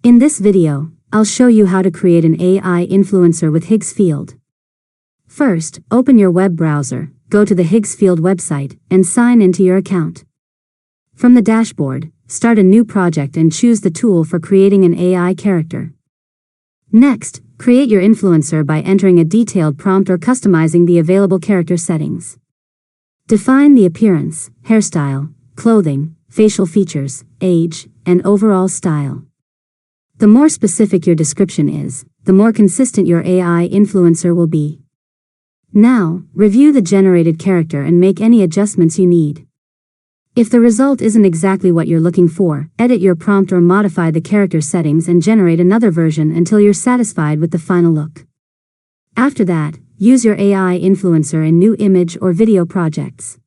In this video, I'll show you how to create an AI influencer with Higgsfield. First, open your web browser, go to the Higgsfield website, and sign into your account. From the dashboard, start a new project and choose the tool for creating an AI character. Next, create your influencer by entering a detailed prompt or customizing the available character settings. Define the appearance, hairstyle, clothing, facial features, age, and overall style. The more specific your description is, the more consistent your AI influencer will be. Now, review the generated character and make any adjustments you need. If the result isn't exactly what you're looking for, edit your prompt or modify the character settings and generate another version until you're satisfied with the final look. After that, use your AI influencer in new image or video projects.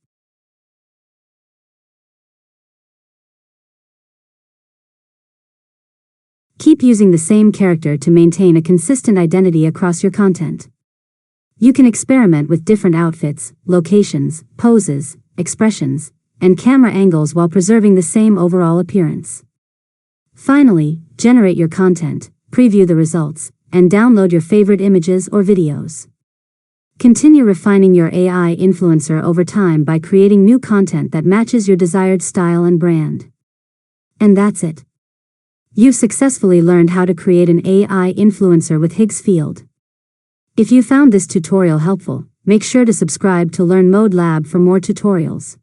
Keep using the same character to maintain a consistent identity across your content. You can experiment with different outfits, locations, poses, expressions, and camera angles while preserving the same overall appearance. Finally, generate your content, preview the results, and download your favorite images or videos. Continue refining your AI influencer over time by creating new content that matches your desired style and brand. And that's it. You've successfully learned how to create an AI influencer with Higgsfield. If you found this tutorial helpful, make sure to subscribe to LearnModelab for more tutorials.